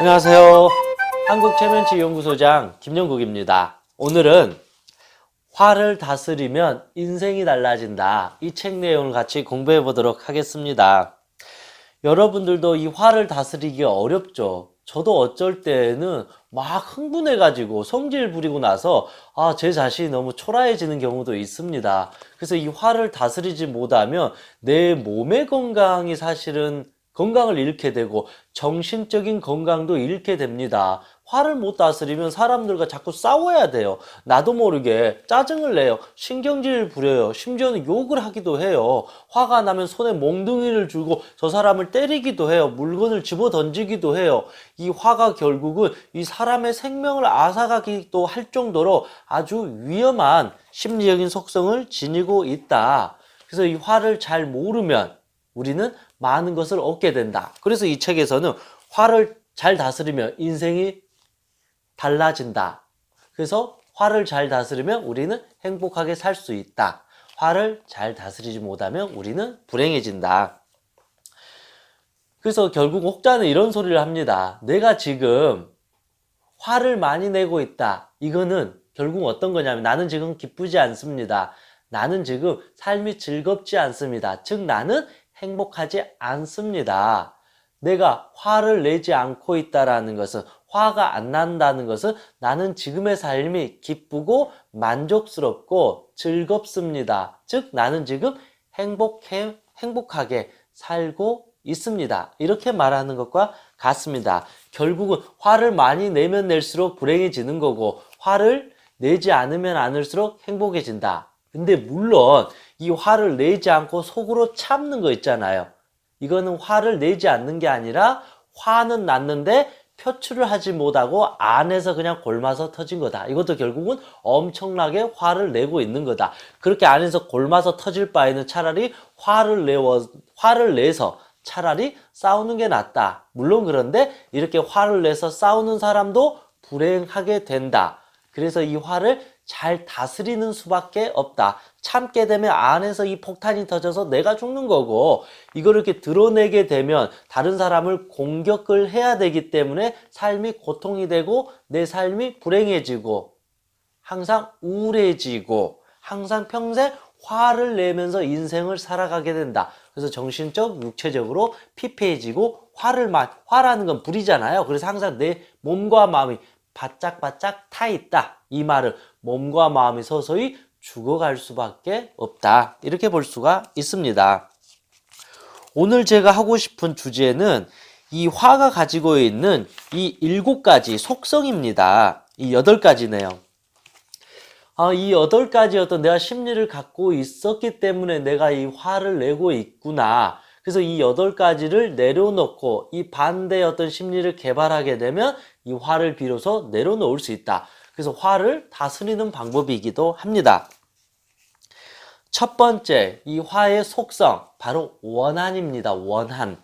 안녕하세요. 한국최면치연구소장 김영국입니다. 오늘은 화를 다스리면 인생이 달라진다. 이 책 내용을 같이 공부해 보도록 하겠습니다. 여러분들도 이 화를 다스리기 어렵죠? 저도 어쩔 때는 막 흥분해가지고 성질 부리고 나서 제 자신이 너무 초라해지는 경우도 있습니다. 그래서 이 화를 다스리지 못하면 내 몸의 건강이 사실은 건강을 잃게 되고 정신적인 건강도 잃게 됩니다. 화를 못 다스리면 사람들과 자꾸 싸워야 돼요. 나도 모르게 짜증을 내요. 신경질을 부려요. 심지어는 욕을 하기도 해요. 화가 나면 손에 몽둥이를 쥐고 저 사람을 때리기도 해요. 물건을 집어 던지기도 해요. 이 화가 결국은 이 사람의 생명을 앗아가기도 할 정도로 아주 위험한 심리적인 속성을 지니고 있다. 그래서 이 화를 잘 모르면 우리는 많은 것을 얻게 된다. 그래서 이 책에서는 화를 잘 다스리면 인생이 달라진다. 그래서 화를 잘 다스리면 우리는 행복하게 살 수 있다. 화를 잘 다스리지 못하면 우리는 불행해진다. 그래서 결국 혹자는 이런 소리를 합니다. 내가 지금 화를 많이 내고 있다. 이거는 결국 어떤 거냐면 나는 지금 기쁘지 않습니다. 나는 지금 삶이 즐겁지 않습니다. 즉 나는 행복하지 않습니다. 내가 화를 내지 않고 있다라는 것은, 화가 안 난다는 것은 나는 지금의 삶이 기쁘고 만족스럽고 즐겁습니다. 즉 나는 지금 행복하게 살고 있습니다. 이렇게 말하는 것과 같습니다. 결국은 화를 많이 내면 낼수록 불행해지는 거고 화를 내지 않으면 않을수록 행복해진다. 근데 물론 이 화를 내지 않고 속으로 참는 거 있잖아요. 이거는 화를 내지 않는 게 아니라 화는 났는데 표출을 하지 못하고 안에서 그냥 골마서 터진 거다. 이것도 결국은 엄청나게 화를 내고 있는 거다. 그렇게 안에서 골마서 터질 바에는 차라리 화를 내서 차라리 싸우는 게 낫다. 물론 그런데 이렇게 화를 내서 싸우는 사람도 불행하게 된다. 그래서 이 화를 잘 다스리는 수밖에 없다. 참게 되면 안에서 이 폭탄이 터져서 내가 죽는 거고, 이걸 이렇게 드러내게 되면 다른 사람을 공격을 해야 되기 때문에 삶이 고통이 되고 내 삶이 불행해지고 항상 우울해지고 항상 평생 화를 내면서 인생을 살아가게 된다. 그래서 정신적, 육체적으로 피폐해지고 화라는 건 불이잖아요. 그래서 항상 내 몸과 마음이 바짝바짝 타 있다. 이 말은 몸과 마음이 서서히 죽어갈 수밖에 없다. 이렇게 볼 수가 있습니다. 오늘 제가 하고 싶은 주제는 이 화가 가지고 있는 이 7가지 속성입니다. 이 8가지네요. 이 8가지 어떤 내가 심리를 갖고 있었기 때문에 내가 이 화를 내고 있구나. 그래서 이 8가지를 내려놓고 이 반대의 어떤 심리를 개발하게 되면 이 화를 비로소 내려놓을 수 있다. 그래서 화를 다스리는 방법이기도 합니다. 첫 번째, 이 화의 속성, 바로 원한입니다. 원한.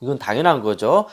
이건 당연한 거죠.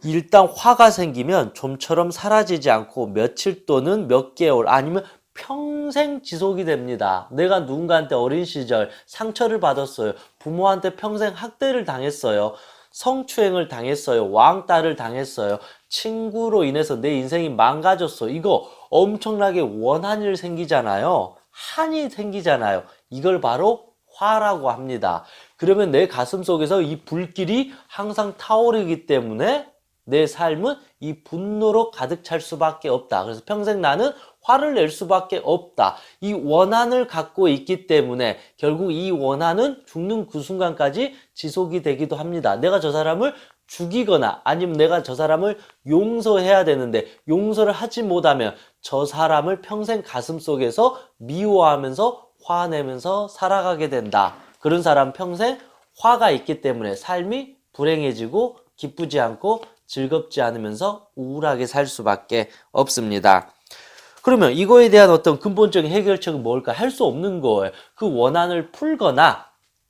일단 화가 생기면 좀처럼 사라지지 않고 며칠 또는 몇 개월 아니면 평생 지속이 됩니다. 내가 누군가한테 어린 시절 상처를 받았어요. 부모한테 평생 학대를 당했어요. 성추행을 당했어요. 왕따를 당했어요. 친구로 인해서 내 인생이 망가졌어. 이거 엄청나게 원한이 생기잖아요. 한이 생기잖아요. 이걸 바로 화라고 합니다. 그러면 내 가슴 속에서 이 불길이 항상 타오르기 때문에 내 삶은 이 분노로 가득 찰 수밖에 없다. 그래서 평생 나는 화를 낼 수밖에 없다. 이 원한을 갖고 있기 때문에 결국 이 원한은 죽는 그 순간까지 지속이 되기도 합니다. 내가 저 사람을 죽이거나 아니면 내가 저 사람을 용서해야 되는데 용서를 하지 못하면 저 사람을 평생 가슴속에서 미워하면서 화내면서 살아가게 된다. 그런 사람 평생 화가 있기 때문에 삶이 불행해지고 기쁘지 않고 즐겁지 않으면서 우울하게 살 수밖에 없습니다. 그러면 이거에 대한 어떤 근본적인 해결책은 뭘까? 할 수 없는 거예요. 그 원한을 풀거나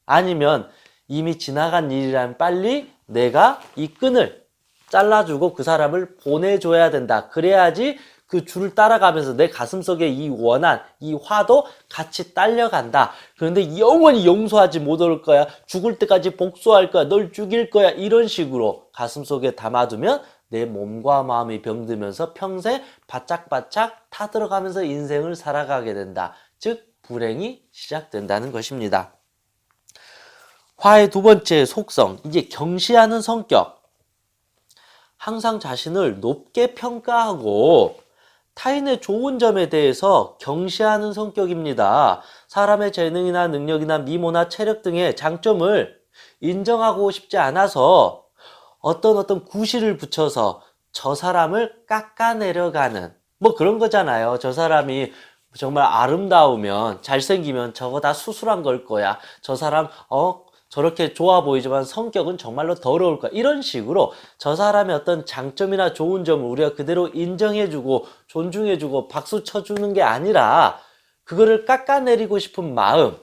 아니면 이미 지나간 일이라면 빨리 내가 이 끈을 잘라주고 그 사람을 보내줘야 된다. 그래야지 그 줄을 따라가면서 내 가슴속에 이 원한, 이 화도 같이 딸려간다. 그런데 영원히 용서하지 못할 거야. 죽을 때까지 복수할 거야. 널 죽일 거야. 이런 식으로 가슴속에 담아두면 내 몸과 마음이 병들면서 평생 바짝바짝 타들어가면서 인생을 살아가게 된다. 즉 불행이 시작된다는 것입니다. 화의 두 번째 속성, 이게 경시하는 성격. 항상 자신을 높게 평가하고 타인의 좋은 점에 대해서 경시하는 성격입니다. 사람의 재능이나 능력이나 미모나 체력 등의 장점을 인정하고 싶지 않아서 어떤 구실을 붙여서 저 사람을 깎아내려가는 뭐 그런 거잖아요. 저 사람이 정말 아름다우면 잘생기면 저거 다 수술한 걸 거야. 저 사람 저렇게 좋아 보이지만 성격은 정말로 더러울 거야. 이런 식으로 저 사람의 어떤 장점이나 좋은 점을 우리가 그대로 인정해주고 존중해주고 박수 쳐주는 게 아니라 그거를 깎아내리고 싶은 마음,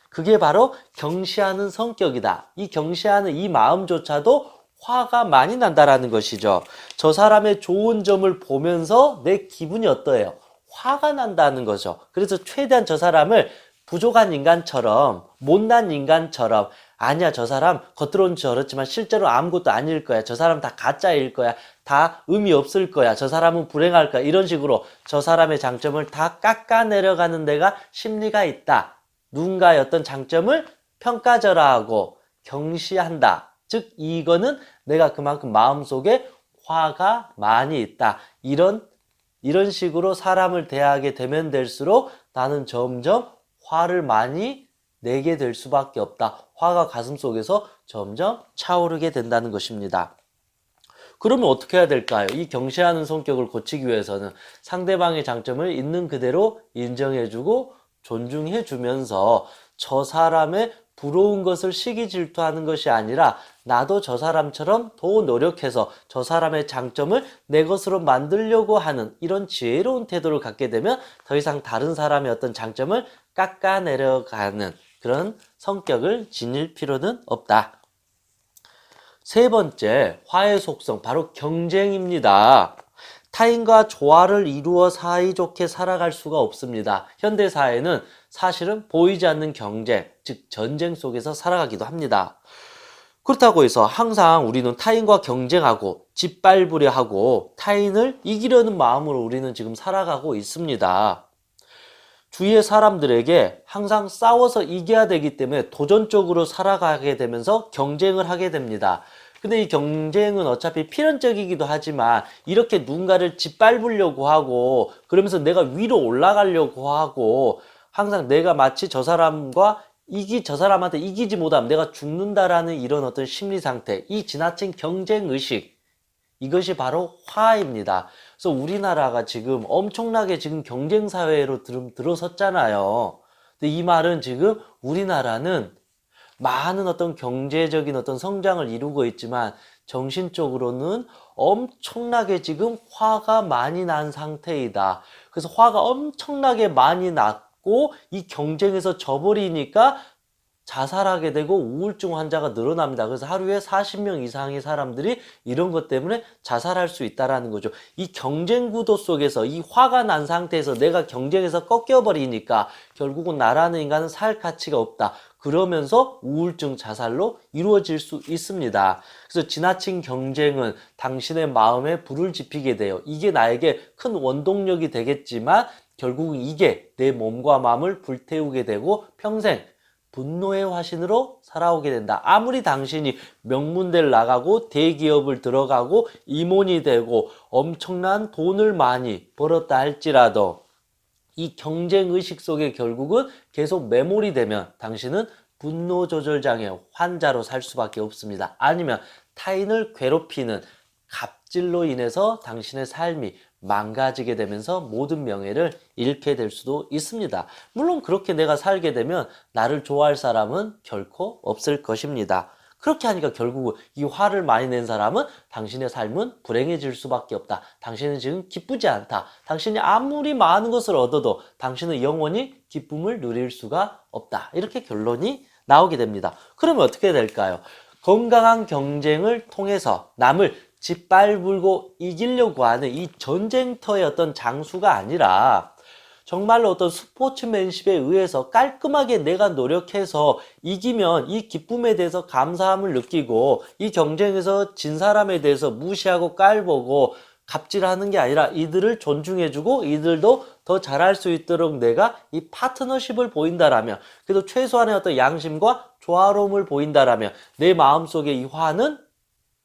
그게 바로 경시하는 성격이다. 이 경시하는 이 마음조차도 화가 많이 난다라는 것이죠. 저 사람의 좋은 점을 보면서 내 기분이 어떠해요? 화가 난다는 거죠. 그래서 최대한 저 사람을 부족한 인간처럼, 못난 인간처럼, 아니야, 저 사람 겉으로는 저렇지만 실제로 아무것도 아닐 거야. 저 사람 다 가짜일 거야. 다 의미 없을 거야. 저 사람은 불행할 거야. 이런 식으로 저 사람의 장점을 다 깎아내려가는 데가 심리가 있다. 누군가의 어떤 장점을 평가절하하고 경시한다. 즉 이거는 내가 그만큼 마음속에 화가 많이 있다. 이런 식으로 사람을 대하게 되면 될수록 나는 점점 화를 많이 내게 될 수밖에 없다. 화가 가슴속에서 점점 차오르게 된다는 것입니다. 그러면 어떻게 해야 될까요? 이 경시하는 성격을 고치기 위해서는 상대방의 장점을 있는 그대로 인정해주고 존중해주면서 저 사람의 부러운 것을 시기 질투하는 것이 아니라 나도 저 사람처럼 더 노력해서 저 사람의 장점을 내 것으로 만들려고 하는 이런 지혜로운 태도를 갖게 되면 더 이상 다른 사람의 어떤 장점을 깎아내려가는 그런 성격을 지닐 필요는 없다. 세 번째, 화의 속성, 바로 경쟁입니다. 타인과 조화를 이루어 사이좋게 살아갈 수가 없습니다. 현대사회는 사실은 보이지 않는 경쟁, 즉 전쟁 속에서 살아가기도 합니다. 그렇다고 해서 항상 우리는 타인과 경쟁하고 짓밟으려 하고 타인을 이기려는 마음으로 우리는 지금 살아가고 있습니다. 주위의 사람들에게 항상 싸워서 이겨야 되기 때문에 도전적으로 살아가게 되면서 경쟁을 하게 됩니다. 근데 이 경쟁은 어차피 필연적이기도 하지만 이렇게 누군가를 짓밟으려고 하고 그러면서 내가 위로 올라가려고 하고 항상 내가 마치 저 사람한테 이기지 못하면 내가 죽는다라는 이런 어떤 심리 상태, 이 지나친 경쟁 의식, 이것이 바로 화입니다. 그래서 우리나라가 지금 엄청나게 지금 경쟁 사회로 들어섰잖아요. 근데 이 말은 지금 우리나라는 많은 어떤 경제적인 어떤 성장을 이루고 있지만 정신적으로는 엄청나게 지금 화가 많이 난 상태이다. 그래서 화가 엄청나게 많이 났고 이 경쟁에서 져버리니까 자살하게 되고 우울증 환자가 늘어납니다. 그래서 하루에 40명 이상의 사람들이 이런 것 때문에 자살할 수 있다라는 거죠. 이 경쟁 구도 속에서 이 화가 난 상태에서 내가 경쟁에서 꺾여버리니까 결국은 나라는 인간은 살 가치가 없다. 그러면서 우울증 자살로 이루어질 수 있습니다. 그래서 지나친 경쟁은 당신의 마음에 불을 지피게 돼요. 이게 나에게 큰 원동력이 되겠지만 결국은 이게 내 몸과 마음을 불태우게 되고 평생 분노의 화신으로 살아오게 된다. 아무리 당신이 명문대를 나가고 대기업을 들어가고 임원이 되고 엄청난 돈을 많이 벌었다 할지라도 이 경쟁의식 속에 결국은 계속 매몰이 되면 당신은 분노조절장애 환자로 살 수밖에 없습니다. 아니면 타인을 괴롭히는 갑질로 인해서 당신의 삶이 망가지게 되면서 모든 명예를 잃게 될 수도 있습니다. 물론 그렇게 내가 살게 되면 나를 좋아할 사람은 결코 없을 것입니다. 그렇게 하니까 결국은 이 화를 많이 낸 사람은 당신의 삶은 불행해질 수밖에 없다. 당신은 지금 기쁘지 않다. 당신이 아무리 많은 것을 얻어도 당신은 영원히 기쁨을 누릴 수가 없다. 이렇게 결론이 나오게 됩니다. 그러면 어떻게 될까요? 건강한 경쟁을 통해서 남을 짓밟고 이기려고 하는 이 전쟁터의 어떤 장수가 아니라 정말로 어떤 스포츠맨십에 의해서 깔끔하게 내가 노력해서 이기면 이 기쁨에 대해서 감사함을 느끼고 이 경쟁에서 진 사람에 대해서 무시하고 깔보고 갑질하는 게 아니라 이들을 존중해주고 이들도 더 잘할 수 있도록 내가 이 파트너십을 보인다라면, 그래도 최소한의 어떤 양심과 조화로움을 보인다라면 내 마음속에 이 화는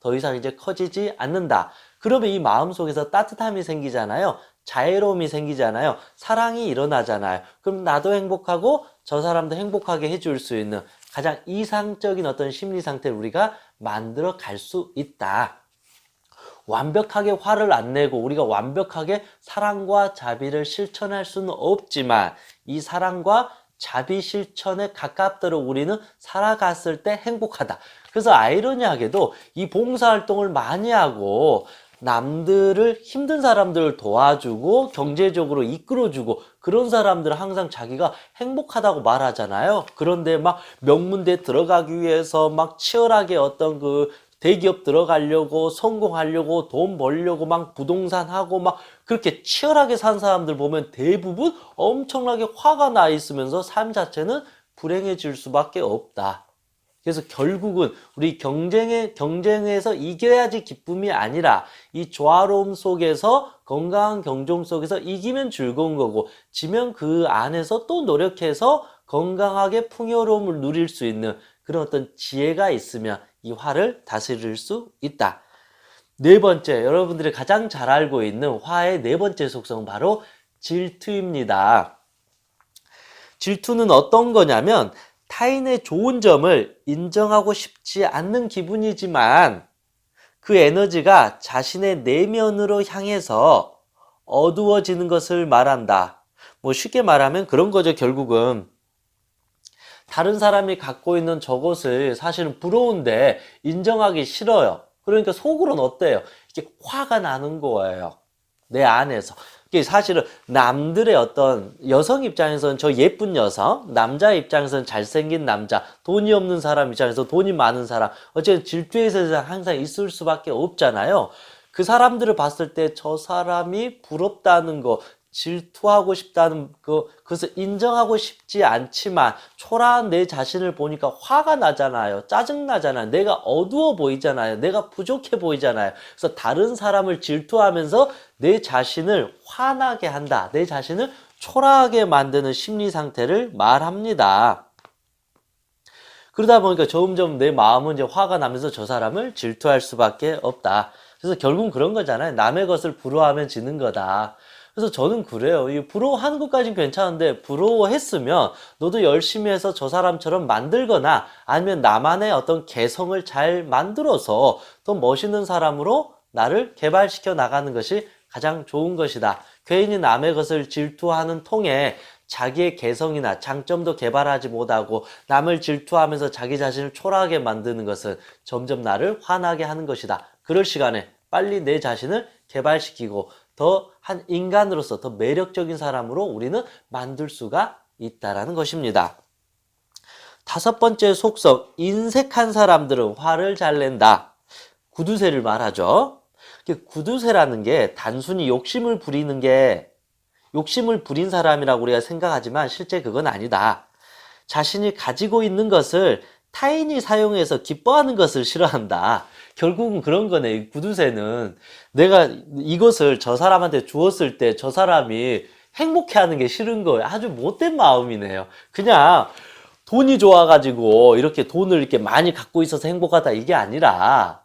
더 이상 이제 커지지 않는다. 그러면 이 마음속에서 따뜻함이 생기잖아요. 자애로움이 생기잖아요. 사랑이 일어나잖아요. 그럼 나도 행복하고 저 사람도 행복하게 해줄 수 있는 가장 이상적인 어떤 심리 상태를 우리가 만들어 갈 수 있다. 완벽하게 화를 안 내고 우리가 완벽하게 사랑과 자비를 실천할 수는 없지만 이 사랑과 자비 실천에 가깝도록 우리는 살아갔을 때 행복하다. 그래서 아이러니하게도 이 봉사활동을 많이 하고 남들을, 힘든 사람들을 도와주고 경제적으로 이끌어주고 그런 사람들은 항상 자기가 행복하다고 말하잖아요. 그런데 막 명문대 들어가기 위해서 막 치열하게 어떤 그 대기업 들어가려고 성공하려고 돈 벌려고 막 부동산 하고 막 그렇게 치열하게 산 사람들 보면 대부분 엄청나게 화가 나 있으면서 삶 자체는 불행해질 수밖에 없다. 그래서 결국은 우리 경쟁에서 이겨야지 기쁨이 아니라 이 조화로움 속에서 건강한 경쟁 속에서 이기면 즐거운 거고 지면 그 안에서 또 노력해서 건강하게 풍요로움을 누릴 수 있는 그런 어떤 지혜가 있으면 이 화를 다스릴 수 있다. 네 번째, 여러분들이 가장 잘 알고 있는 화의 네 번째 속성은 바로 질투입니다. 질투는 어떤 거냐면 타인의 좋은 점을 인정하고 싶지 않는 기분이지만 그 에너지가 자신의 내면으로 향해서 어두워지는 것을 말한다. 뭐 쉽게 말하면 그런 거죠. 결국은 다른 사람이 갖고 있는 저것을 사실은 부러운데 인정하기 싫어요. 그러니까 속으로는 어때요? 이게 화가 나는 거예요. 내 안에서. 이게 사실은 남들의 어떤 여성 입장에서는 저 예쁜 여성, 남자 입장에서는 잘생긴 남자, 돈이 없는 사람 입장에서 돈이 많은 사람, 어쨌든 질투의 세상 항상 있을 수밖에 없잖아요. 그 사람들을 봤을 때 저 사람이 부럽다는 거, 질투하고 싶다는 그것을 인정하고 싶지 않지만 초라한 내 자신을 보니까 화가 나잖아요. 짜증 나잖아요. 내가 어두워 보이잖아요. 내가 부족해 보이잖아요. 그래서 다른 사람을 질투하면서 내 자신을 화나게 한다. 내 자신을 초라하게 만드는 심리 상태를 말합니다. 그러다 보니까 점점 내 마음은 이제 화가 나면서 저 사람을 질투할 수밖에 없다. 그래서 결국은 그런 거잖아요. 남의 것을 부러워하면 지는 거다. 그래서 저는 그래요. 이 부러워하는 것까지는 괜찮은데 부러워했으면 너도 열심히 해서 저 사람처럼 만들거나 아니면 나만의 어떤 개성을 잘 만들어서 더 멋있는 사람으로 나를 개발시켜 나가는 것이 가장 좋은 것이다. 괜히 남의 것을 질투하는 통에 자기의 개성이나 장점도 개발하지 못하고 남을 질투하면서 자기 자신을 초라하게 만드는 것은 점점 나를 화나게 하는 것이다. 그럴 시간에 빨리 내 자신을 개발시키고 더 한 인간으로서 더 매력적인 사람으로 우리는 만들 수가 있다라는 것입니다. 다섯 번째 속성, 인색한 사람들은 화를 잘 낸다. 구두쇠를 말하죠. 구두쇠라는 게 단순히 욕심을 부린 사람이라고 우리가 생각하지만 실제 그건 아니다. 자신이 가지고 있는 것을 타인이 사용해서 기뻐하는 것을 싫어한다. 결국은 그런 거네. 구두쇠는 내가 이것을 저 사람한테 주었을 때 저 사람이 행복해하는 게 싫은 거예요. 아주 못된 마음이네요. 그냥 돈이 좋아가지고 이렇게 돈을 이렇게 많이 갖고 있어서 행복하다 이게 아니라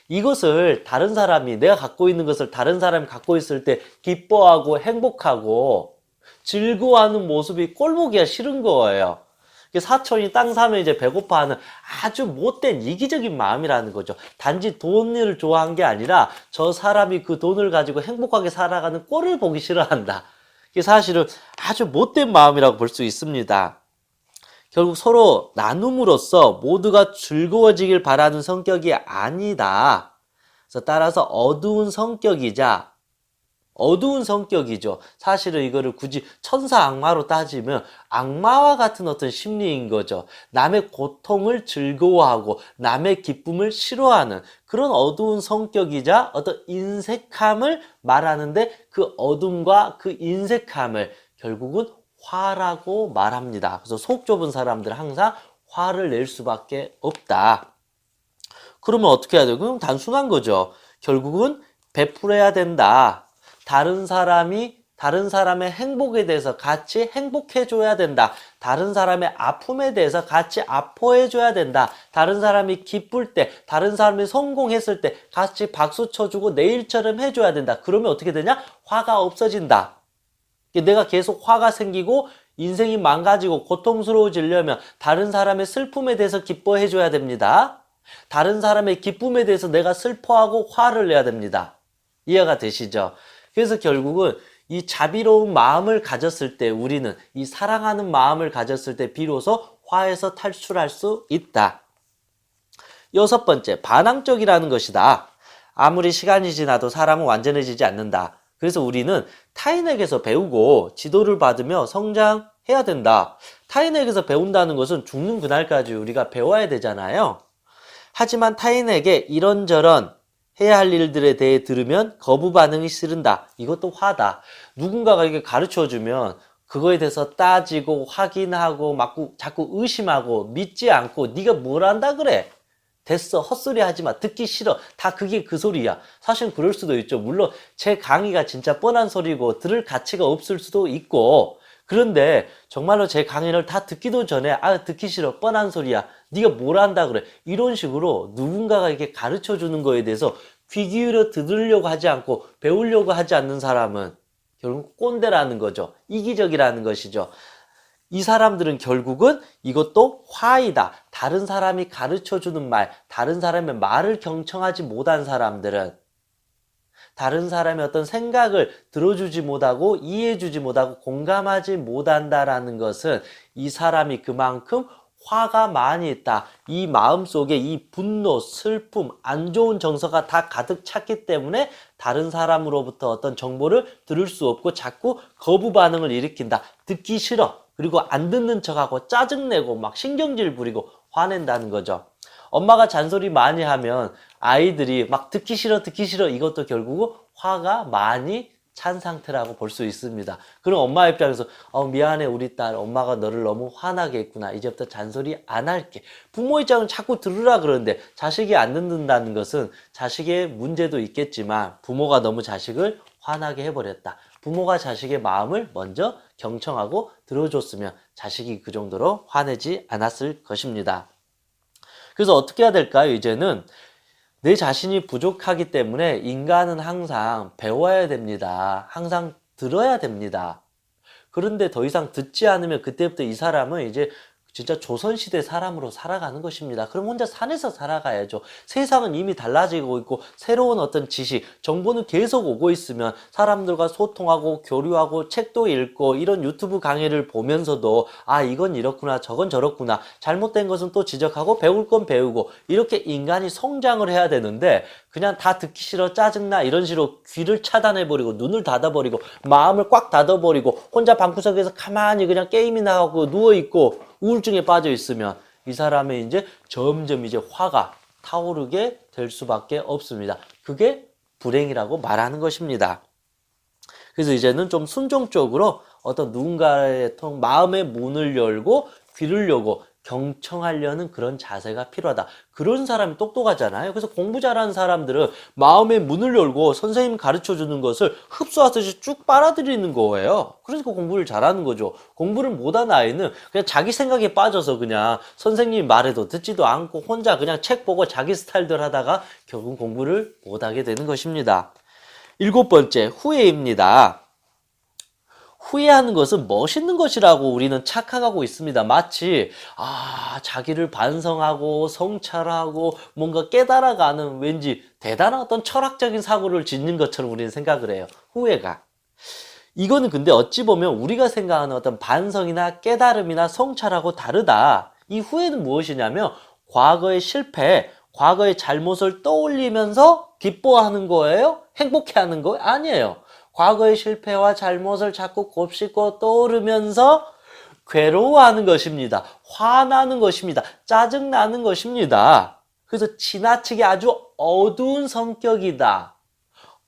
이것을 다른 사람이 내가 갖고 있는 것을 다른 사람이 갖고 있을 때 기뻐하고 행복하고 즐거워하는 모습이 꼴보기가 싫은 거예요. 사촌이 땅 사면 이제 배고파하는 아주 못된 이기적인 마음이라는 거죠. 단지 돈을 좋아한 게 아니라 저 사람이 그 돈을 가지고 행복하게 살아가는 꼴을 보기 싫어한다. 이게 사실은 아주 못된 마음이라고 볼 수 있습니다. 결국 서로 나눔으로써 모두가 즐거워지길 바라는 성격이 아니다. 그래서 따라서 어두운 성격이죠. 사실은 이거를 굳이 천사 악마로 따지면 악마와 같은 어떤 심리인 거죠. 남의 고통을 즐거워하고 남의 기쁨을 싫어하는 그런 어두운 성격이자 어떤 인색함을 말하는데 그 어둠과 그 인색함을 결국은 화라고 말합니다. 그래서 속 좁은 사람들은 항상 화를 낼 수밖에 없다. 그러면 어떻게 해야 돼요? 그럼 단순한 거죠. 결국은 베풀어야 된다. 다른 사람의 행복에 대해서 같이 행복해줘야 된다. 다른 사람의 아픔에 대해서 같이 아파해줘야 된다. 다른 사람이 기쁠 때, 다른 사람이 성공했을 때 같이 박수 쳐주고 내 일처럼 해줘야 된다. 그러면 어떻게 되냐? 화가 없어진다. 내가 계속 화가 생기고 인생이 망가지고 고통스러워지려면 다른 사람의 슬픔에 대해서 기뻐해줘야 됩니다. 다른 사람의 기쁨에 대해서 내가 슬퍼하고 화를 내야 됩니다. 이해가 되시죠? 그래서 결국은 이 자비로운 마음을 가졌을 때 우리는 이 사랑하는 마음을 가졌을 때 비로소 화에서 탈출할 수 있다. 여섯 번째, 반항적이라는 것이다. 아무리 시간이 지나도 사람은 완전해지지 않는다. 그래서 우리는 타인에게서 배우고 지도를 받으며 성장해야 된다. 타인에게서 배운다는 것은 죽는 그날까지 우리가 배워야 되잖아요. 하지만 타인에게 이런저런 해야 할 일들에 대해 들으면 거부 반응이 싫은다. 이것도 화다. 누군가가 이게 가르쳐주면 그거에 대해서 따지고 확인하고 막 자꾸 의심하고 믿지 않고 네가 뭘 안다 그래? 됐어. 헛소리 하지 마. 듣기 싫어. 다 그게 그 소리야. 사실 그럴 수도 있죠. 물론 제 강의가 진짜 뻔한 소리고 들을 가치가 없을 수도 있고 그런데 정말로 제 강의를 다 듣기도 전에 듣기 싫어. 뻔한 소리야. 네가 뭘 안다 그래. 이런 식으로 누군가가 이렇게 가르쳐 주는 거에 대해서 귀 기울여 들으려고 하지 않고 배우려고 하지 않는 사람은 결국 꼰대라는 거죠. 이기적이라는 것이죠. 이 사람들은 결국은 이것도 화이다. 다른 사람이 가르쳐주는 말, 다른 사람의 말을 경청하지 못한 사람들은 다른 사람의 어떤 생각을 들어주지 못하고 이해해주지 못하고 공감하지 못한다라는 것은 이 사람이 그만큼 화가 많이 있다. 이 마음속에 이 분노, 슬픔, 안 좋은 정서가 다 가득 찼기 때문에 다른 사람으로부터 어떤 정보를 들을 수 없고 자꾸 거부 반응을 일으킨다. 듣기 싫어. 그리고 안 듣는 척하고 짜증내고 막 신경질 부리고 화낸다는 거죠. 엄마가 잔소리 많이 하면 아이들이 막 듣기 싫어 이것도 결국은 화가 많이 찬 상태라고 볼 수 있습니다. 그럼 엄마 입장에서 미안해 우리 딸 엄마가 너를 너무 화나게 했구나. 이제부터 잔소리 안 할게. 부모 입장은 자꾸 들으라 그러는데 자식이 안 듣는다는 것은 자식의 문제도 있겠지만 부모가 너무 자식을 화나게 해버렸다. 부모가 자식의 마음을 먼저 경청하고 들어줬으면 자식이 그 정도로 화내지 않았을 것입니다. 그래서 어떻게 해야 될까요? 이제는 내 자신이 부족하기 때문에 인간은 항상 배워야 됩니다. 항상 들어야 됩니다. 그런데 더 이상 듣지 않으면 그때부터 이 사람은 이제 진짜 조선시대 사람으로 살아가는 것입니다. 그럼 혼자 산에서 살아가야죠. 세상은 이미 달라지고 있고 새로운 어떤 지식, 정보는 계속 오고 있으면 사람들과 소통하고 교류하고 책도 읽고 이런 유튜브 강의를 보면서도 이건 이렇구나 저건 저렇구나 잘못된 것은 또 지적하고 배울 건 배우고 이렇게 인간이 성장을 해야 되는데 그냥 다 듣기 싫어 짜증나 이런 식으로 귀를 차단해버리고 눈을 닫아버리고 마음을 꽉 닫아버리고 혼자 방구석에서 가만히 그냥 게임이나 하고 누워있고 우울증에 빠져 있으면 이 사람의 이제 점점 이제 화가 타오르게 될 수밖에 없습니다. 그게 불행이라고 말하는 것입니다. 그래서 이제는 좀 순종적으로 어떤 누군가의 마음의 문을 열고 귀를 열고 경청하려는 그런 자세가 필요하다. 그런 사람이 똑똑하잖아요. 그래서 공부 잘하는 사람들은 마음의 문을 열고 선생님 가르쳐주는 것을 흡수하듯이 쭉 빨아들이는 거예요. 그러니까 공부를 잘하는 거죠. 공부를 못한 아이는 그냥 자기 생각에 빠져서 그냥 선생님 말해도 듣지도 않고 혼자 그냥 책 보고 자기 스타일대로 하다가 결국 공부를 못하게 되는 것입니다. 일곱 번째, 후회입니다. 후회하는 것은 멋있는 것이라고 우리는 착각하고 있습니다. 마치 자기를 반성하고 성찰하고 뭔가 깨달아가는 왠지 대단한 어떤 철학적인 사고를 짓는 것처럼 우리는 생각을 해요. 후회가. 이거는 근데 어찌 보면 우리가 생각하는 어떤 반성이나 깨달음이나 성찰하고 다르다. 이 후회는 무엇이냐면 과거의 실패, 과거의 잘못을 떠올리면서 기뻐하는 거예요? 행복해하는 거예요? 아니에요. 과거의 실패와 잘못을 자꾸 곱씹고 떠오르면서 괴로워하는 것입니다. 화나는 것입니다. 짜증나는 것입니다. 그래서 지나치게 아주 어두운 성격이다.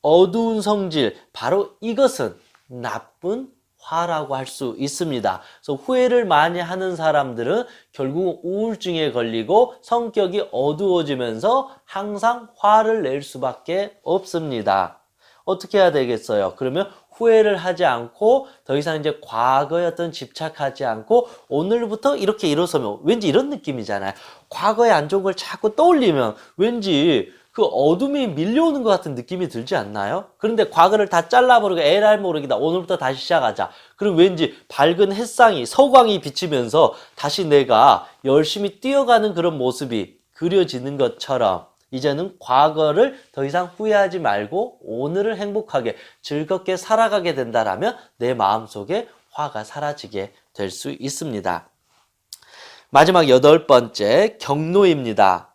어두운 성질. 바로 이것은 나쁜 화라고 할 수 있습니다. 그래서 후회를 많이 하는 사람들은 결국 우울증에 걸리고 성격이 어두워지면서 항상 화를 낼 수밖에 없습니다. 어떻게 해야 되겠어요? 그러면 후회를 하지 않고 더 이상 이제 과거에 어떤 집착하지 않고 오늘부터 이렇게 일어서면 왠지 이런 느낌이잖아요. 과거에 안 좋은 걸 자꾸 떠올리면 왠지 그 어둠이 밀려오는 것 같은 느낌이 들지 않나요? 그런데 과거를 다 잘라버리고 에랄 모르기다. 오늘부터 다시 시작하자. 그럼 왠지 밝은 햇상이 서광이 비치면서 다시 내가 열심히 뛰어가는 그런 모습이 그려지는 것처럼 이제는 과거를 더 이상 후회하지 말고 오늘을 행복하게 즐겁게 살아가게 된다라면 내 마음속에 화가 사라지게 될 수 있습니다. 마지막 8번째 경노입니다.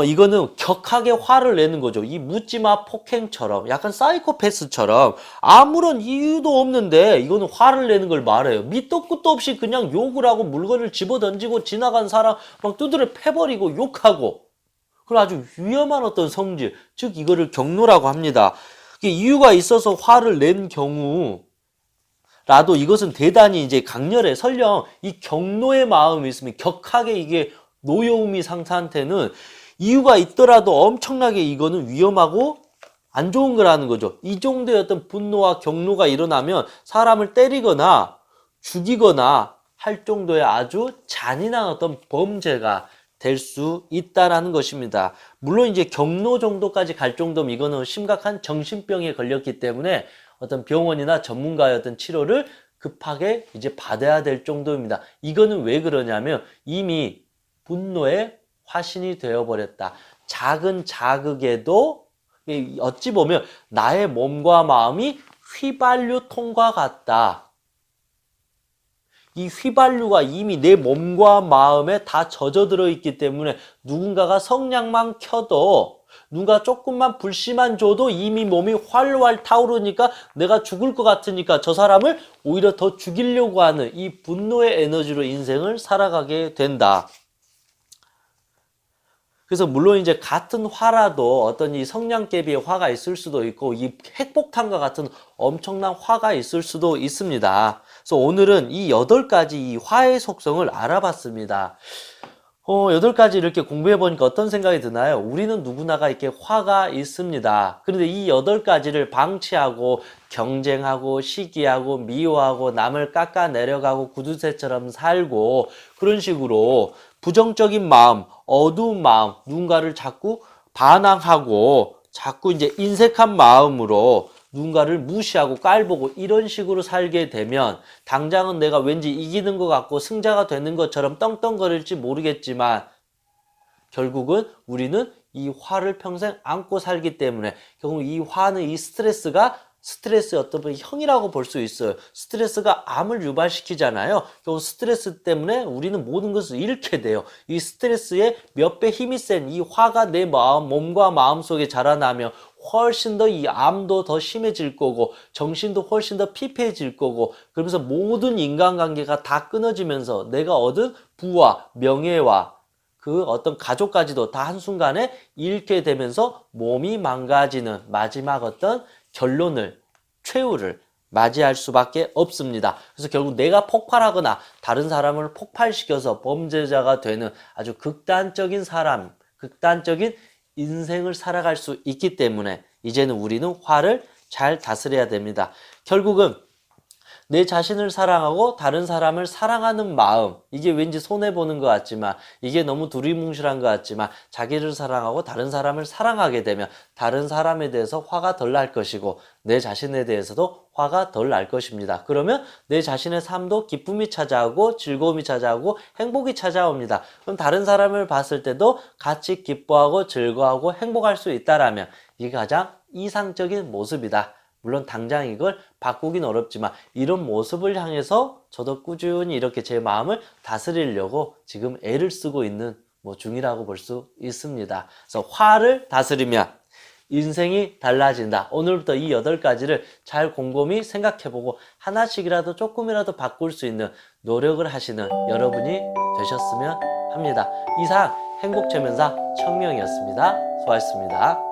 이거는 격하게 화를 내는 거죠. 이 묻지마 폭행처럼 약간 사이코패스처럼 아무런 이유도 없는데 이거는 화를 내는 걸 말해요. 밑도 끝도 없이 그냥 욕을 하고 물건을 집어던지고 지나간 사람 막 두드려 패버리고 욕하고 그런 아주 위험한 어떤 성질, 즉 이거를 경노라고 합니다. 이게 이유가 있어서 화를 낸 경우라도 이것은 대단히 이제 강렬해. 설령 이 경노의 마음이 있으면 격하게 이게 노여움이 상태한테는 이유가 있더라도 엄청나게 이거는 위험하고 안 좋은 거라는 거죠. 이 정도의 어떤 분노와 경노가 일어나면 사람을 때리거나 죽이거나 할 정도의 아주 잔인한 어떤 범죄가 될 수 있다라는 것입니다. 물론 이제 경로 정도까지 갈 정도면 이거는 심각한 정신병에 걸렸기 때문에 어떤 병원이나 전문가의 어떤 치료를 급하게 이제 받아야 될 정도입니다. 이거는 왜 그러냐면 이미 분노의 화신이 되어버렸다. 작은 자극에도 어찌 보면 나의 몸과 마음이 휘발유통과 같다. 이 휘발유가 이미 내 몸과 마음에 다 젖어들어 있기 때문에 누군가가 성냥만 켜도 누가 조금만 불씨만 줘도 이미 몸이 활활 타오르니까 내가 죽을 것 같으니까 저 사람을 오히려 더 죽이려고 하는 이 분노의 에너지로 인생을 살아가게 된다. 그래서 물론 이제 같은 화라도 어떤 이 성냥개비의 화가 있을 수도 있고 이 핵폭탄과 같은 엄청난 화가 있을 수도 있습니다. 그래서 오늘은 이 8가지 이 화의 속성을 알아봤습니다. 8가지 이렇게 공부해 보니까 어떤 생각이 드나요? 우리는 누구나가 이렇게 화가 있습니다. 그런데 이 8가지를 방치하고 경쟁하고 시기하고 미워하고 남을 깎아내려가고 구두쇠처럼 살고 그런 식으로 부정적인 마음, 어두운 마음, 누군가를 자꾸 반항하고 자꾸 이제 인색한 마음으로 누군가를 무시하고 깔보고 이런 식으로 살게 되면 당장은 내가 왠지 이기는 것 같고 승자가 되는 것처럼 떵떵거릴지 모르겠지만 결국은 우리는 이 화를 평생 안고 살기 때문에 결국 이 화는 이 스트레스의 어떤 형이라고 볼 수 있어요. 스트레스가 암을 유발시키잖아요. 결국 스트레스 때문에 우리는 모든 것을 잃게 돼요. 이 스트레스에 몇 배 힘이 센 이 화가 내 몸과 마음 속에 자라나면 훨씬 더 이 암도 더 심해질 거고 정신도 훨씬 더 피폐해질 거고 그러면서 모든 인간관계가 다 끊어지면서 내가 얻은 부와 명예와 그 어떤 가족까지도 다 한순간에 잃게 되면서 몸이 망가지는 마지막 어떤 결론을, 최후를 맞이할 수밖에 없습니다. 그래서 결국 내가 폭발하거나 다른 사람을 폭발시켜서 범죄자가 되는 아주 극단적인 인생을 살아갈 수 있기 때문에 이제는 우리는 화를 잘 다스려야 됩니다. 결국은 내 자신을 사랑하고 다른 사람을 사랑하는 마음, 이게 왠지 손해보는 것 같지만 이게 너무 두리뭉실한 것 같지만 자기를 사랑하고 다른 사람을 사랑하게 되면 다른 사람에 대해서 화가 덜 날 것이고 내 자신에 대해서도 화가 덜 날 것입니다. 그러면 내 자신의 삶도 기쁨이 찾아오고 즐거움이 찾아오고 행복이 찾아옵니다. 그럼 다른 사람을 봤을 때도 같이 기뻐하고 즐거워하고 행복할 수 있다라면 이게 가장 이상적인 모습이다. 물론 당장 이걸 바꾸긴 어렵지만 이런 모습을 향해서 저도 꾸준히 이렇게 제 마음을 다스리려고 지금 애를 쓰고 있는 중이라고 볼 수 있습니다. 그래서 화를 다스리면 인생이 달라진다. 오늘부터 이 8가지를 잘 곰곰이 생각해보고 하나씩이라도 조금이라도 바꿀 수 있는 노력을 하시는 여러분이 되셨으면 합니다. 이상 행복최면사 청명이었습니다. 수고하셨습니다.